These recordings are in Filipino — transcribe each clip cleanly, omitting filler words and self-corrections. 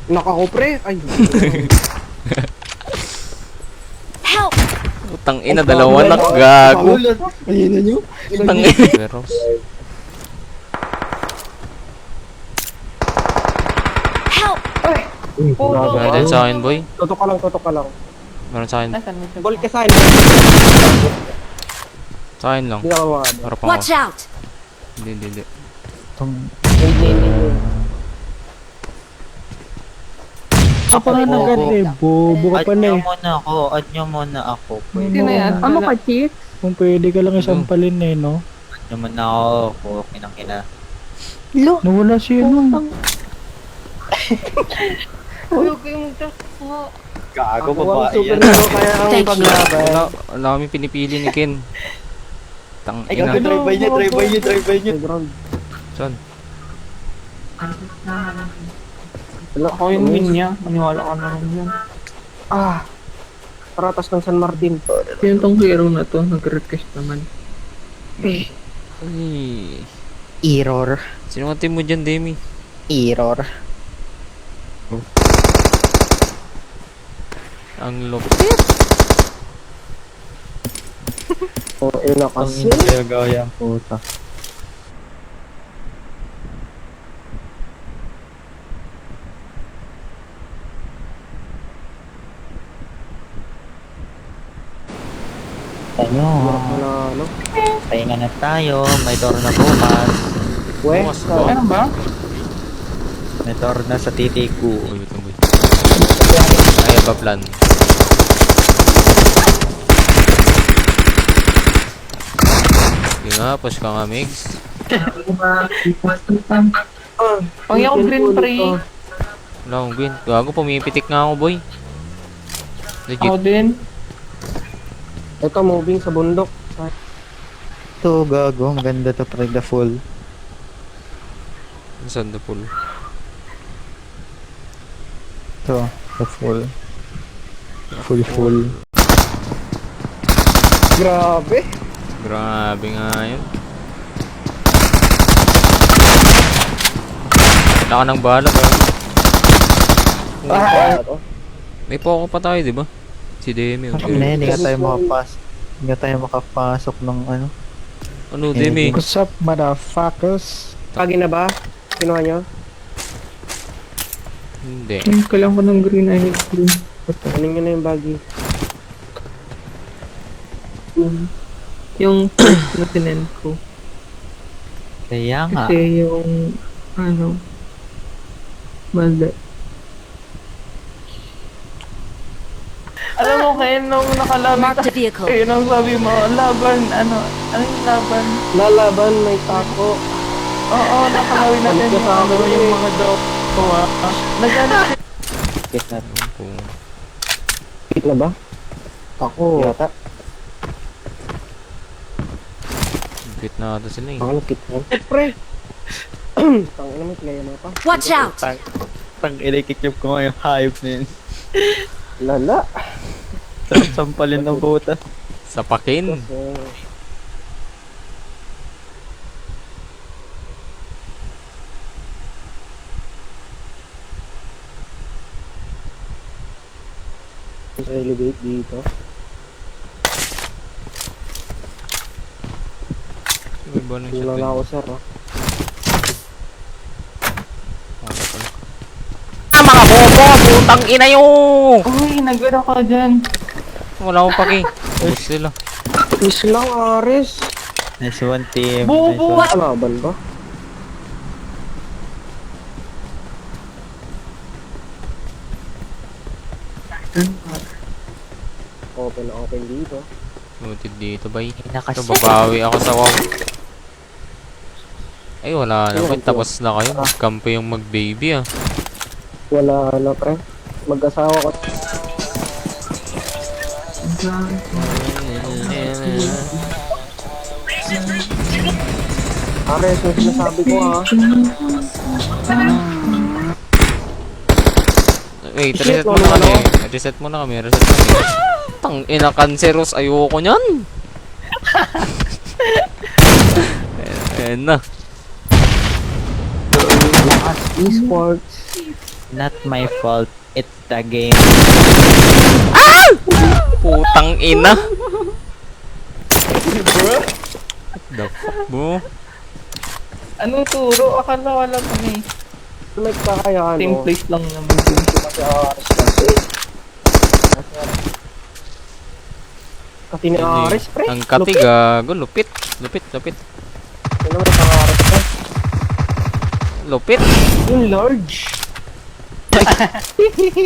Nakako pre. Ay. Help! Putang ina, dalawa na gago. Ayun na nyo. Putang ina. Pero, Help! meron din sa akin, boy. Tutok ka lang, tutok ka lang. Meron sa akin. Ball ka sa akin. Sa akin lang. Hindi ka mawala. Para pa Watch out! Hindi. Ako na agad eh. Bobo ka pala eh. Add nyo muna ako. Hindi na yan. Ano ka, chick? Kung pwede ka lang isampalin eh, no? Add nyo muna ako. Kinang-kina. Nawala siya nun. Gago, Ako ang babae yan. superhero kaya ang Thank you. paglaban. Wala kami pinipili ni Ken. Tang Ay, ina. gago, drive-by nyo. Ground. Saan? Ako yung win niya. Maniwala ka na rin yan. Paratas ng San Martin. Sino tong hero na to? Nag-request naman. Ay. Error. Sino ang team mo dyan, Demi? Error. Ang lop. O, ina kasi. Gaya ang puta. Tayo. Ano? Pahinga na tayo. May door na bukas. Bukas ba? Ano ba? May door na sa titik ko. Uy, wait lang, boy. Ay, ba plan? Sige nga, push ka nga, Migs. Ang yung green pre. Wala akong green. Gago, pumipitik nga ako, boy. Legit. din. Ito, moving sa bundok. Ito, gago. Maganda to. Pre, the full. Saan the pool? Ito, the full. Full. Grabe. Grabe nga yun. Wala ka ng bala, bro. May poko pa tayo, di ba? Si Demi. Hindi nga tayo makapasok ng ano. Ano, Demi? What's up, motherfuckers? Kagi na ba? Kinuha nyo? Hindi. Kailangan ko ng green eye green. Ano nyo na yung baggy? Yung first na tinend ko. Kaya nga. Kasi yung, ano, mali. Alam mo kayo nung nakalaban Mark the vehicle. kayo nung sabi mo, laban, ano yung laban? Lalaban, may tako. Oo, nakalawin natin yung ano, yung mga dog ko Nagano Kita. Hit na ba? Tako. Yata. Git na ata sila eh. Ang kit mo. Pre! Tangin naman, playa mo pa. Watch out! Tang ilikikip ko nga yung hype na yun. Lala. Sampalin ng butas. Sapakin. Sa elevate dito. May ba nang Hindi lang shotgun? ako, sir. Oh. Wala pala. Mga bobo! Putang ina yung! Uy, nagano ka dyan. Wala akong paki. Ubus sila. Is lang, Ares. Nice one team. Bobo! Nice one. Kalaban ba? Open dito. Muted dito, bay. Nakas- Ito, babawi ako sa wow. Ay, wala naman. Tapos na kayo. Magkampo yung mag-baby ah. Wala na, pre. Mag-asawa ko. Ares, yung sinasabi ko ha. Wait, Shit, reset muna wala kami. na. Reset muna kami. Reset muna kami. Tang ina, cancerous. Ayoko nyan. Ayan na. Esports. Not my fault. It's the game. Putang ina. The fuck, bro? Anong turo? Akala wala kami. May kakayaan, Same oh. place lang naman. Kasi ni Ares, pre. Ang kati, gago. Lupit. Lupit. Ano may pangares, pre? Lupit. Yung large.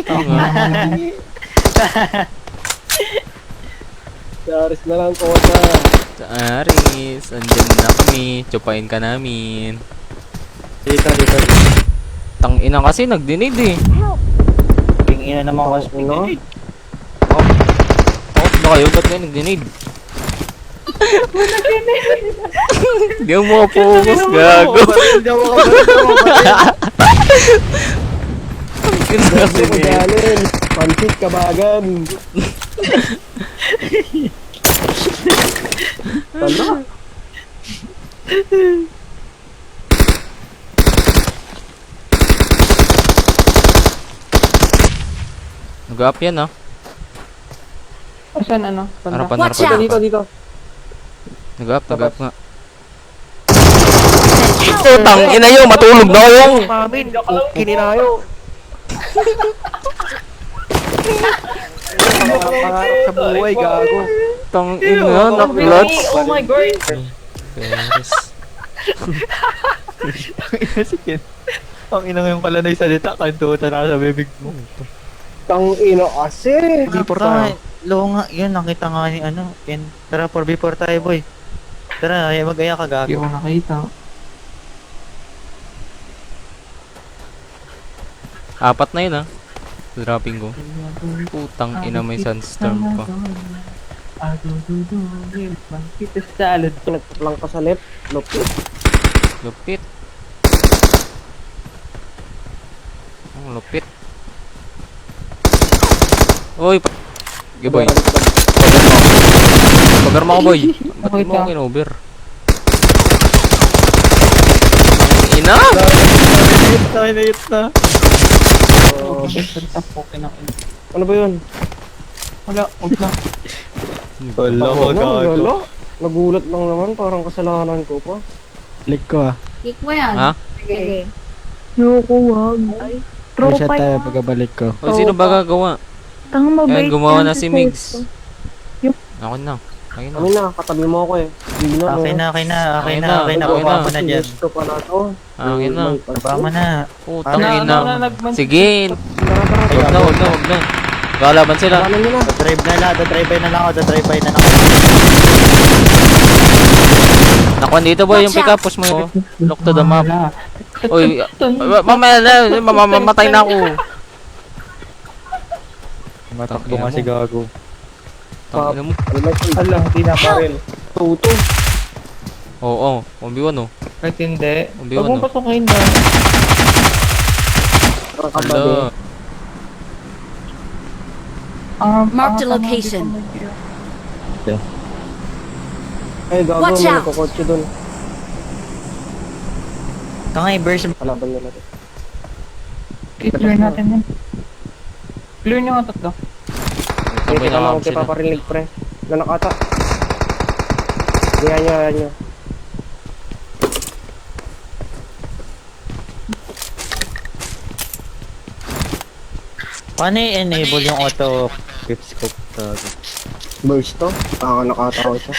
Oo nga. Si Ares na lang, kota. Sa Aris, andyan na kami. Tsupain ka namin. Dito. Tang ina kasi nagdinid eh. King ina naman kasi. Ano? Takot ba kayo? Ba't kayo nagdinid? Hindi mo makapokus, gago. Hindi ako Ina kasi Kasi ko eh. galing. Pansit kabagan. Ano? Nag-up yan ah. Asan ano? Banda? Harapan, Watch harapan. out. Dito, dito. Nag-up nga. Putang ina yun, matulog na yung. Mamin, kininayo. Pangarap sa buhay, gago. Tang ina, naklots. Oh my god! Peres. Ang ina ngayong kalanay salita, kantuta na sa bibig mo. Tang ina kasi. Tara, low nga, yun, nakita nga ni ano, tara 4v4 tayo boy. Tara, mag-aya ka Hindi gago. ko nakita. Apat na yun ah. Dropping ko. Putang ina, may sunstorm pa. Kita salad. Pinagpaplang ka sa left. Lupit. Lupit. Ang lupit. Uy, sige boy. Cover mo ako boy. Ba't di mo ako in-over? Ang ina! Hit na. Ano ba yun? Wala, huwag na. Wala Ako ko na, gago. lolo. Nagulat lang naman, parang kasalanan ko pa. Click ko ah. Kick mo yan. Ha? Sige. Ayoko, wag. Tropa tayo yan. pagkabalik ko. O, sino ba gagawa? Tanga mabait. Ayan, gumawa na yan si sa Migs. Sesto. Ako na. Ayun na. Kami na, katabi mo ako eh. Hindi na, Okay na. Okay na, Baba mo na dyan. Gusto pa na to. Akin na. Baba mo na. Putang Ano, ina. nagman- Sige. Wag na. Lalaban sila. Kanan nyo na. Drive na lang, drive na lang ako. Nakuha dito boy yung Watch pick up. Push mo. Look to the map. Uy, mamaya na. Mamamatay na ako. Matakbo nga si gago. Tangina mo. Alam, hindi na pa rin. Tuto. Oo, 1v1 oh. Kahit hindi. Hindi Huwag ano. mong pasukin na. Parang katabi. Ala. Mark the location. Ay, gago, Watch may out. nagkakotse dun. Tanga i-burst. Kalaban nila natin. Clear natin yan. Clear nyo nga tatlo. Sige, Sabay teka lang, na huwag kayo sila. paparinig, pre. Nanakata. Yan nyo. Paano i-enable yung auto grip scope? Burst to. Nakatawa siya.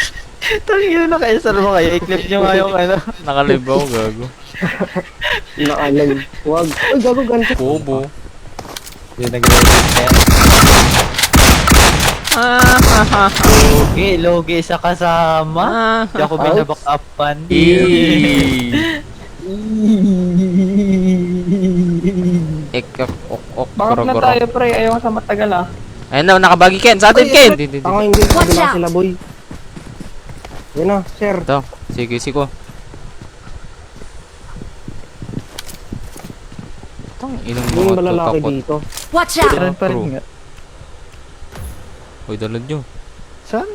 Tangina na kayo, sir mo kayo. I-clip nyo nga yung ano. Nakalive ako, gago. Nakalag. Huwag. Uy, gago, ganito. Bobo. Yung nag-record kaya. Logi sa kasama. Hindi ako binaback upan. Ekak, ok, Bakit na goro. tayo pre? Ayaw sa matagal ah. Ayun na, nakabagi Ken. Sa atin, Ken. Tanga, hindi. Watch Sabi na out. sila, boy. Yan na, sir. Ito, sige, siko. Tang, inong Yung mga malalaki tutakot. dito. Watch out. Meron pa rin True. nga. Uy, dalad nyo. Saan?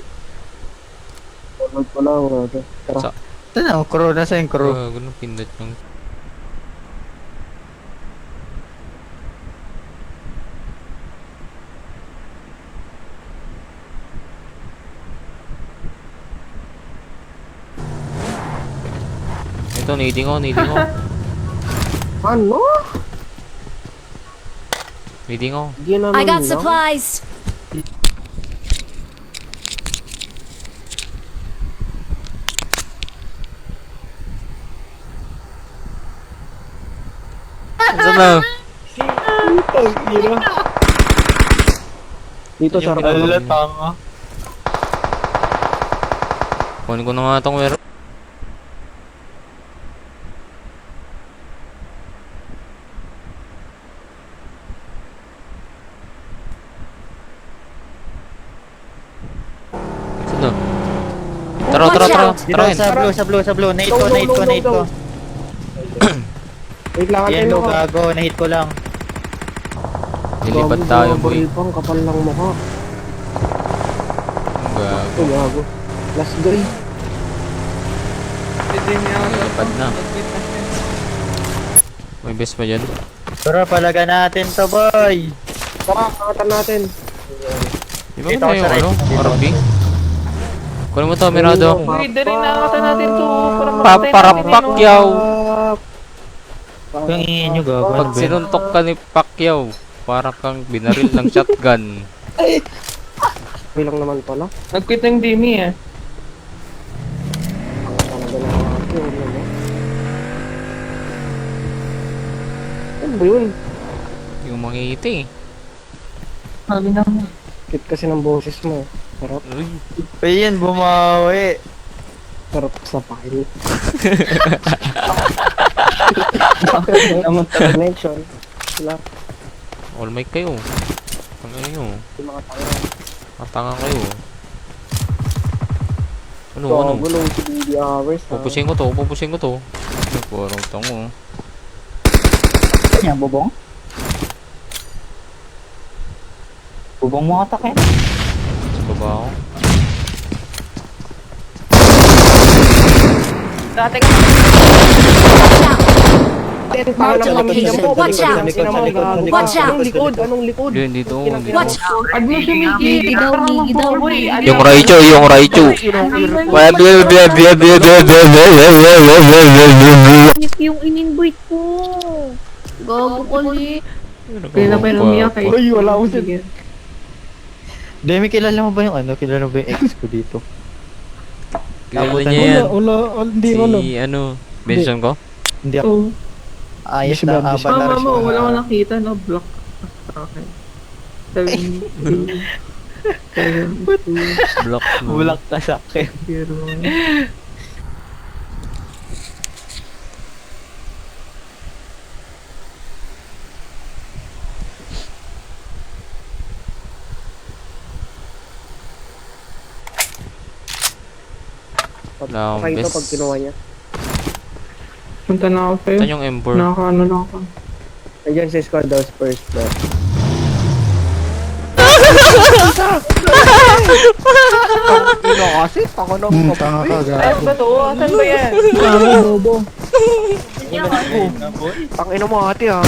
Huwag pa lang, gago. Tara. Sa- Saan ang crew? Nasa yung crew? Ganun, pindot yung... Ito, nading ko, nading ko. Ano? Nading ko. Hindi na I got lang. supplies. Saan na? Dito sa harap. tanga. Kunin ko na nga itong meron. Saan na? Tara, tara, tara. Dito Tara, sa blue. Nate ko. Wait lang, antayin Yellow, mo ka. gago. Nahit ko lang. Lilipad tayo, boy. Pang kapal lang mukha. Gago. Ito, gago. Last guy. Lilipad na. May best pa dyan. Pero palaga natin to, boy. Tara, kakatan natin. Di ba Dito na ako yung sa right. ano? Dito. RP? Kunin mo to, Mirado. Pwede rin nakakata natin to. Para makatay natin Paparapak yun. yaw! Yung ingin nyo, gago. Pag sinuntok ka ni Pacquiao, para kang binaril ng shotgun. Bilang naman pala. Nag-quit ng Dimi eh. Talaga na ako. Ano ba yun? Yung mangiti. Sabi na mo. Kit kasi ng boses mo. Sarap. Uy, Ayun, bumawi. Sarap sa pile. Naman Connection. Sila. all mic kayo. Tangin nyo. Yung mga tanga. Matanga kayo. Ano, So, ano? gulong si BD hours. Pupusin ko to, pupusin ko to. Ano, parang tango. Yan, bubong? Bubong mo atak eh. Sa baba ako. Dati ka Marked a location. Watch out. Watch out. Anong likod? Anong likod? Yun, dito. Dito. Watch out. Pag mo sumigi, Gidaw. Yung Raichu, yung Raichu. Yung in-invite ko. Gago ko ni. Kailan pa yung umiyak eh. Uy, wala akong sige. Demi, kilala mo ba yung ano? Kilala mo ba yung ex ko dito? Kilala niya yan. Hindi ko alam. Si ano, mention ko? Hindi ako. Oo. Ayos Si na, Bambi. abad na Mama rin mo, siya. wala ko nakita na block. Okay. 7, Block mo. Bulak ka sa akin. 0. No, Pakita best. pag kinuha niya. Punta na ako sa'yo. Saan yung Emperor? Nakakaano na ako. Ayan si Squad House first. Ano kasi? Ako na Tanga ka, Ayos ba to? Asan ba yan? Tangina mo ate ha.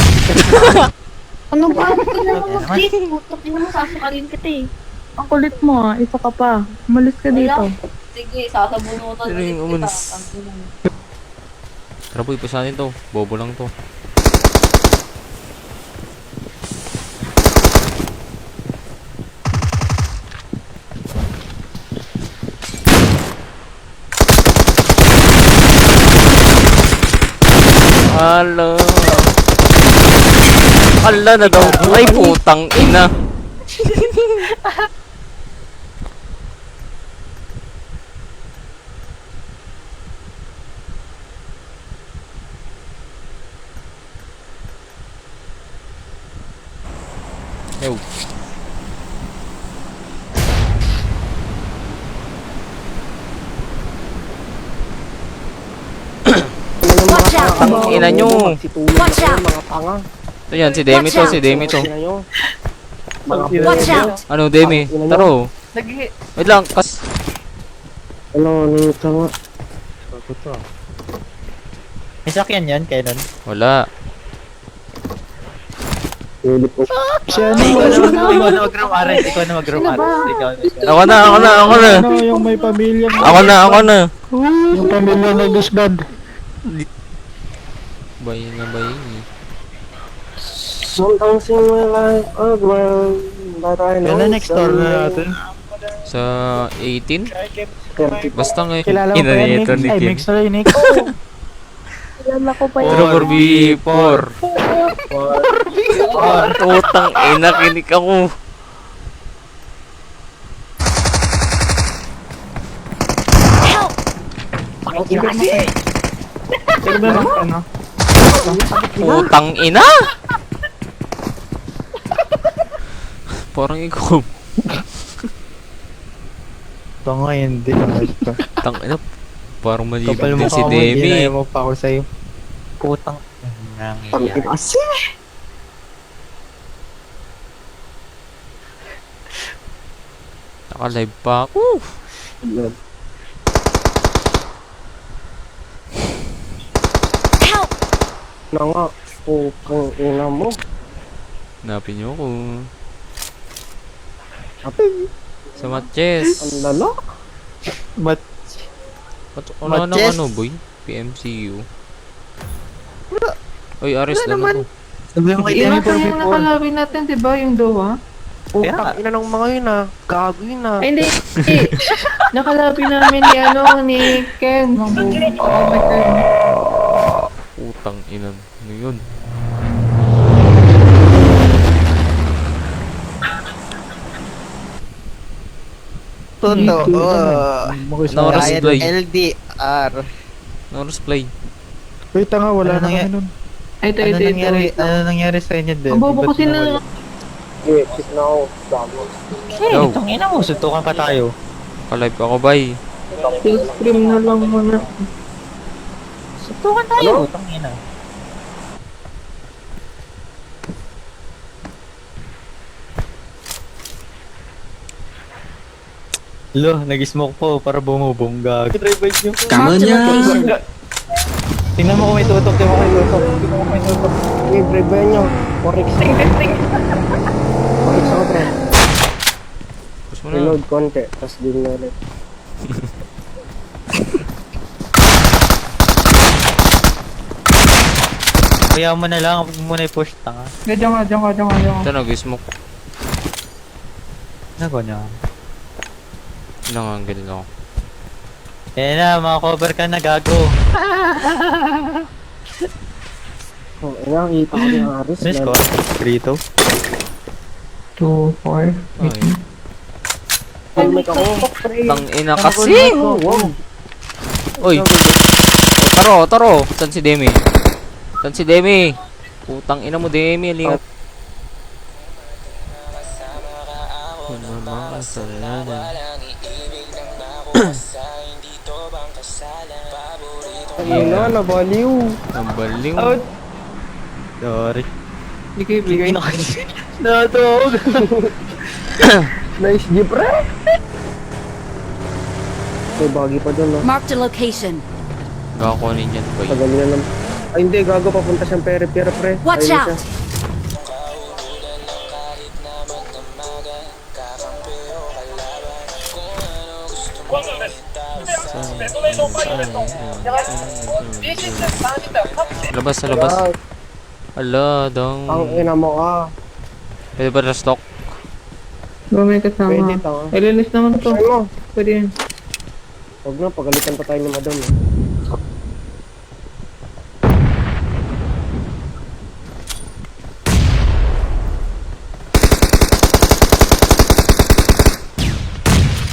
Ano ba? Tingnan mo, Jake. Putok ina mo, sasakalin kita eh. Ang kulit mo ah. Isa ka pa. Umalis ka dito. Sige, sasabunutan Sino yung umalis? Tara boy, pasanin to. Bobo lang to. Hala. Hala na daw. Ay putang ina. Yo. Watch out. Ang ina nyo. Watch out. Mga tanga. Ito yan, si Demi to, si Demi to. Tingnan nyo. Mga Watch out. Ano, Demi? Taro. Nag- Wait lang, kas... Ano tanga. May sakyan yan, kaya nun. Wala. Philip ko. Siya Ikaw na mag-room arrest. Ikaw na mag-room arrest. Ikaw na. Ako na. Ano, yung may pamilya. Ako na. Yung pamilya na disband. Bayin na bayin eh. Sometimes in my life, well, that I know. Kailan next door na natin? Sa 18? 30. Basta ngayon. Kilala mo pa yan, Ito Nick? ni Ay, Kim. mix na yun, Nick. Kilala ko pa yun. 4v4. Utang ina, kinik ako. Pero ba lang ano? Utang ina! Parang ikaw. Tanga, hindi. Tang ina. Parang Kapal malibig mo din si ka mo, Demi. ginaya mo pa ako sa'yo. Putang. Tangin kasi. Naka-live pa ako. Na nga, putang ina mo. Hanapin niyo ako. Ape, Sa matches. ang lala. Mat... Ano ng Matches? ano boy? PMCU. Oy, Aris lang ako. Sabi mo kay Yun Demi ata yung 4v4. nakalawin natin, di ba? Yung Doha? Putang ina ng mga yun ah. Gago yun ah. Ay, hindi. Nakalabi namin ni ano, ni Ken. Oh my God. Utang ina. Ano yun? Totoo. Ano oras Kaya play? LDR. Ano oras play? Wait, tanga, wala Ano na kami nangyari? nun. Ay, ito, Ano ito, ito. nangyari? Ano nangyari sa inyo, Demi? Ang bobo Ba't kasi nawala? na... Okay, sit na ako. Gago. Go. Tangina mo, suntukan pa tayo. Ka-live ako bay. Full stream na lang muna. Suntukan tayo. Tangina. Lo, nag-smoke po para bumubongga. Drive bike nyo. Marked a location. Tingnan mo kung may tutok, tingnan mo kung may tutok. Tingnan mo kung may tutok. Okay, drive ba yan nyo? Forex. Forex ako, pre. Push mo na. Reload konti, tas din na ulit. Kaya mo na lang, huwag mo na i-push tanga. Diyan ka. Ito nag-smoke. Nago niya. Nanganggil ako. Yan na, mga cover ka na, gago. Oh, ina, kita ko yung Aris. Ano score? Grito? 2, 4. Ay. Helmet ako. Tang ina kasi! Wow. Oy! Taro! San si Demi? San si Demi? Putang ina mo, Demi. Alingat. Ina, nabaliw. Ang baliw. Out. Sorry. Bigay na. Natog! Nice jeep, pre. May bagi pa dun, no? Marked a location. Kakakunin yan, boy. Tagal na lang. Ay, hindi, gago, papunta siyang pere-pere, pre. Watch Ayun out! siya. Labas. Ala, dong. Ang ina mo ka. Pwede ba na-stock? Ba may kasama? Pwede tanga. Ilinis naman to. Try mo. Pwede yun. Huwag na, pagalitan pa tayo ni madam. Eh.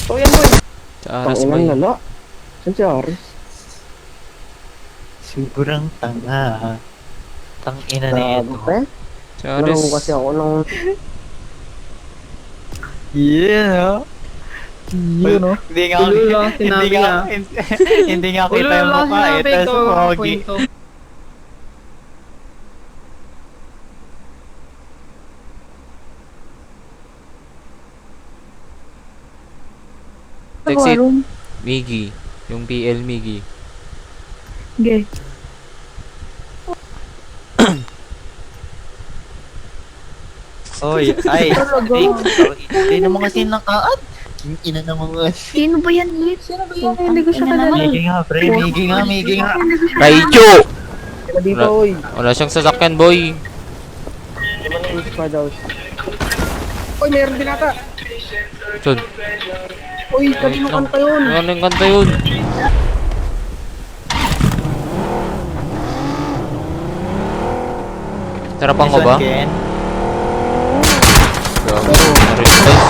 Oh, yan, boy. Sa aras Ang ba inang yun? lala. Saan si Aris? Sigurang tanga. Tangina na Gago, ito. pre. Sa aras. Laro kasi ako nung... Yeah, no? Yun, no? Hindi nga Ulo lang sinabi niya. hindi nga kita yung mukha eh. Tapos pogi. Exit. Miggy. Yung PL Miggy. Okay. Oy, ay. Hindi naman kasi nakaad. Ina na mga... Sino ba yan, Lit? Sino ba yan? Hindi ko siya Ina kalala. naman. Migi nga, pre. Migi nga, Migi nga. Raichu! Sila dito, oy. Wala siyang sasakyan, boy. Sila na yung squad house. Oy, meron din ata. Chod. Oy, kanino kanta yun? Ano yung kanta yun? Sarapan ko ba? Ken. Gago, na-realize.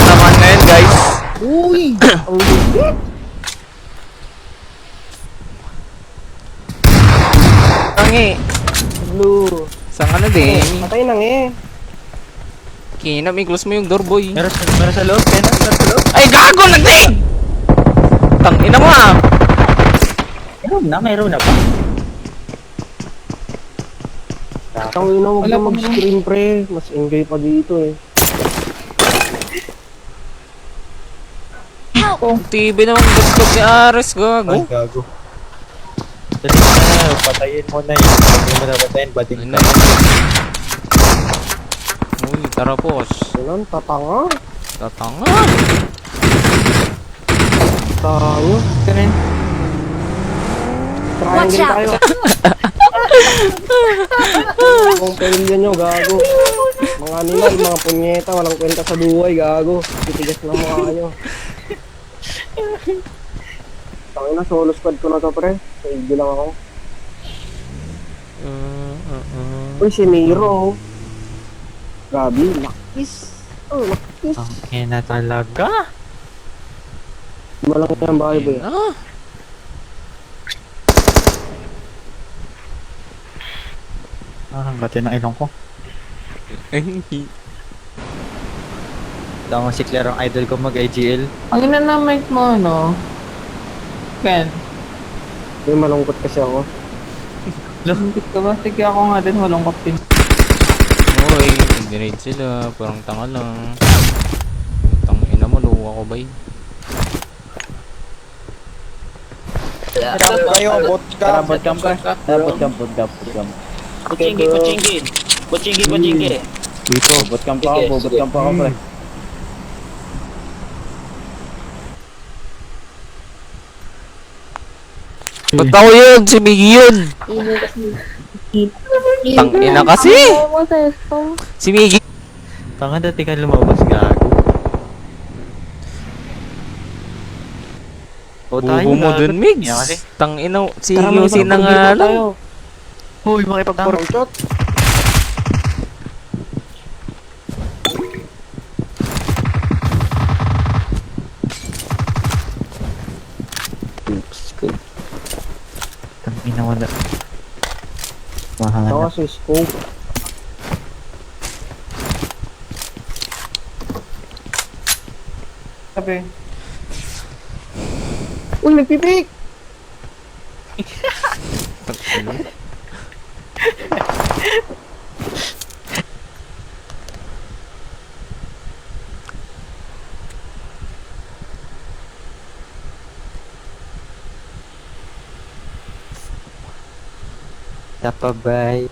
Naman ngayon, guys. Uy! Ang lupit! Tangi. Blue. Saan ka na din? Patay nang eh. Kinap, i-close mo yung door, boy. Meron sa loob, Ken. Meron sa loob. Ay, gago! Nagdig! Tangina mo ah! Meron na ba? Ang ina, huwag na mag-screen, pre. Mas enjoy pa dito eh. Ang TV naman, gasgag ni Ares, gago. gago. Dali na, patayin mo na yun. Hindi mo na patayin, bating Ayun na. Uy, tara po. Sinan, tatanga. Tatanga. Tayo. Kanin. Watch Triangle out. tayo. Kung pamilya nyo, gago. Mga animal, mga punyeta, walang kwenta sa buhay, gago. Titigas na mukha nyo. Tangin na, solo squad ko na to, pre. Save lang ako. Uy, si Nero. Grabe, lakis. Oh, lakis. Ang ina talaga. Malaki ang bahay ba yan? Ah. Ang gati ng ilong ko. Tama si Claire ang idol ko mag-IGL. Ang ina na mic mo, no? Ken, Uy, malungkot kasi ako. lumipit ka ba? Sige ako nga din, walang kapin. Uy, dinate sila. Parang tanga lang. Tangina mo, luwa ko ba yun? Tayo, bot ka. Bot camp ka. Bot camp. Pochingi. Dito, bot camp ako, bot camp ako, pre. Ba't ako yun? Si Miggy yun! Tangina kasi! Si Miggy! Tanga dati ka lumabas, gago. O Bubo mo dun, Migs! Yan kasi. Tangina, si Yosi na nga lang. Hoy, makipag-pork Shot. Tangina wala. Tawa Mahanap. sa scope. Sabi, Uy, nagpipik! Tangina. Isa pa bay.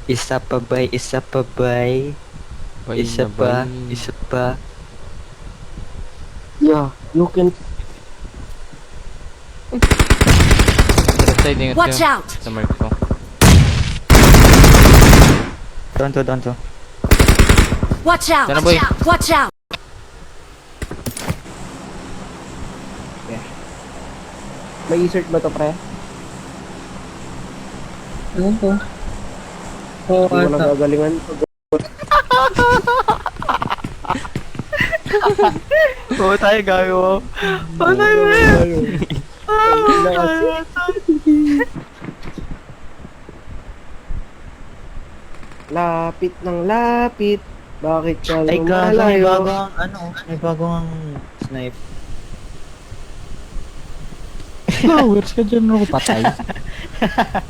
Isa pa bay. Isa pa bay. Bay Isa na pa. bay. Isa pa. Yeah, you can... Left side, ingat Watch ka. out! Sa mark ko. Doon to. Watch out! Sana, boy. Watch out! May insert ba to, pre? ano to? Oo, Hindi mo ata. nagagalingan. Oo tayo gago. Oo tayo Lapit ng lapit. Bakit ka Ay gago, may lumalayo? bagong ano, may bagong snipe. Flowers ka dyan ako patay.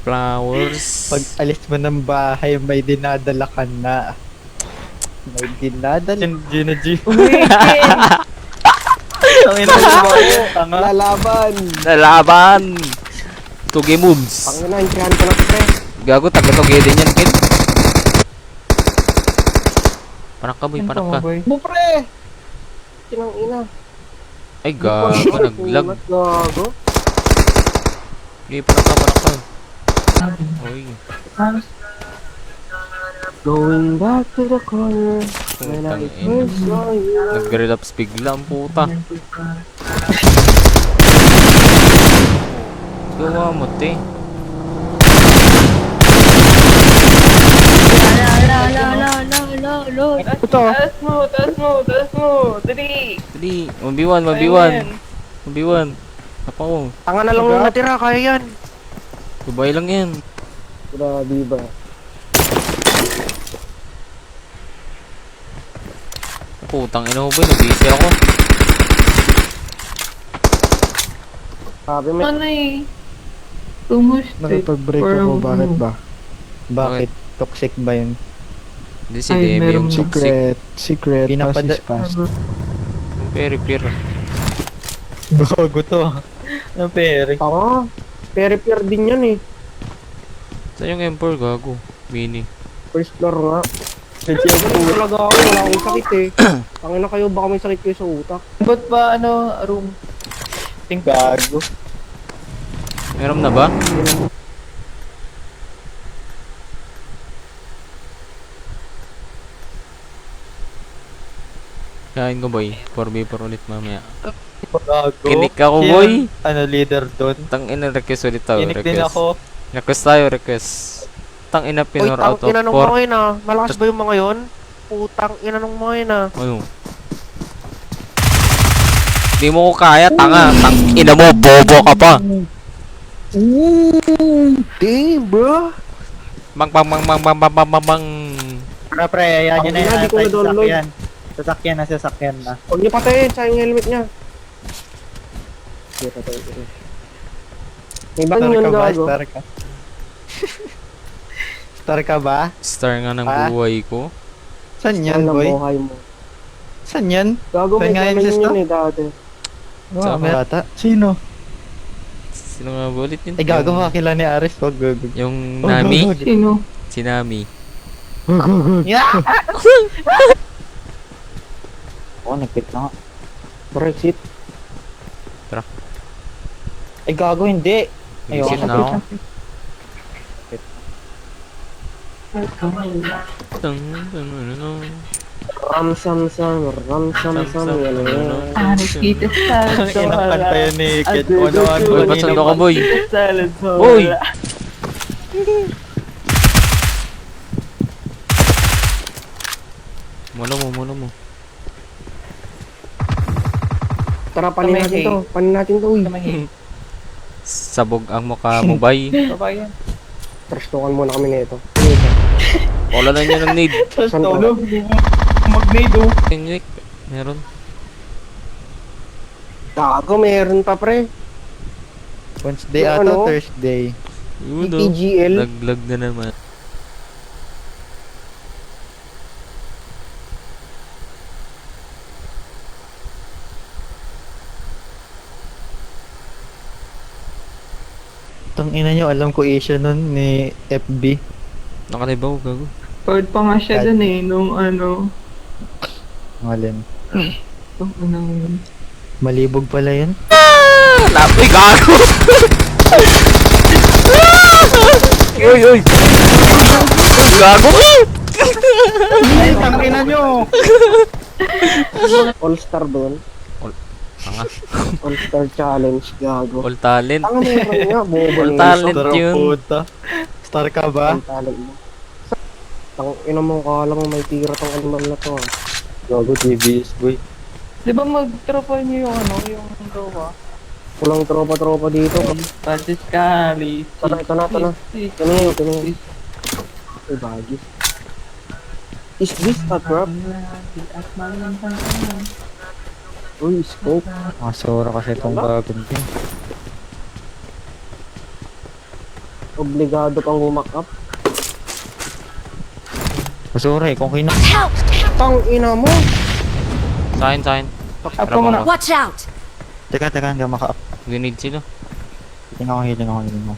Flowers. Pag alis mo ng bahay, may dinadala ka na. May dinadala. Gina G. Ang ina mo, tanga. Lalaban! Lalaban! Tuge moves. Pangina, intrihan ko na to, pre. Gago, taga-tuge din yan, kid. Panak ka boy, Yan panak mo, ka. boy. Bupre! Tinang ina. Ay gago, naglag. Gago. Hindi, panak ka. Uy. Going back to the corner. When I Putang ina. first saw you. Nag-relapse bigla ang puta. Gawa mo, te. Taas mo. Dali. Dali, 1v1. Napaw. Tanga na lang yung natira, kaya yan. Gabay lang yan. Grabe ba? Putang ina mo boy, nag-easy ako. Sabi may Ano eh. Tumusti. Nakipag-break ako, bakit ba? Bakit? Toxic ba yun? Hindi si Ay, Demi yung meron toxic. Secret, Pinapada- fast is fast. Very pure. Bago to. Ang pere. ako. Pere-pere din yan eh. Saan yung M4 gago? Mini. First floor nga. Siyempre talaga ako, wala akong sakit eh. Tangina kayo, baka may sakit kayo sa utak. Ba't ba room? Ting gago. Meron na ba? Kain ko boy, 4v4 ulit mamaya. Gago. Kinik ako Siya, boy! Leader doon. Tang ina request ulit tayo, Kinik din request. ako. Request tayo, request. Tang ina Uy, pinor out of ina nung 4. mga yun ah. Malakas ba yung mga yun? Putang ina nung mga yun ah. Ano? Di mo ko kaya, tanga. Tang ina mo, bobo ka pa. Damn bro. Bang. Pre, ayan yun na yan, di ko na-download. Sasakyan na. Huwag niyo patayin, sayang yung helmet niya. Sige, patayin ko. May ban yun gago. Star ka ba? Star nga ng Ah? buhay ko. San Yan yan, ang boy? buhay mo. San yan? Gago, may Saan nga yun, gaman sister? yun eh dati. Saan Wow, ba? bata. Sino? Sino nga ba ulit yun? Ay, gago kakila ni Aris. Wag. Yung Nami? Sino? Si Nami. Oh, nagpit na nga. Brexit. Ay, gago, hindi. Visit na ako. Ramsam-sam. Yan yan. Nakikita sa Inang kanta yun ni Kid. O naman, Boy, pasando ka boy. Salad sa Boy! Muna mo. Tara, panin natin to. Panin natin to, uy. Sabog ang mukha mo, bay. Babayan. Trastukan muna kami nito. Wala na niya ng need. Saan to? Mag-made oh. Nick, meron. Gago, meron pa pre. Wednesday Yung ata, ano? Thursday. Yun o. PTGL. Laglag na naman. Tang ina nyo, alam ko Asia nun ni FB. Nakalibaw, gago. Third pa nga siya dun eh, nung Malin. nung Malibog pala yun. Lapoy, gago! Uy! Gago! Ay, tang ina nyo! All-star doon. Tanga. All-star challenge, gago. All talent. Tanga meron nga, bobo All na talent Star yun. puta. Star ka ba? All talent mo. Tang ina mo, kala mo may tira tong animal na to ah. Gago, TVS boy. Di ba mag-tropa niyo yung yung gawa? Kulang tropa-tropa dito. Franciscali. Ito na. Ito na yun. Ay, bagis. Is this a trap? Uy, scope. Masura kasi itong bagong thing. Obligado kang umakap. Masura eh, kung kina... Tang ina mo! Sa akin. Ako muna. Watch out! Teka, hindi ako maka-up. Grenade sila. Hiling ako.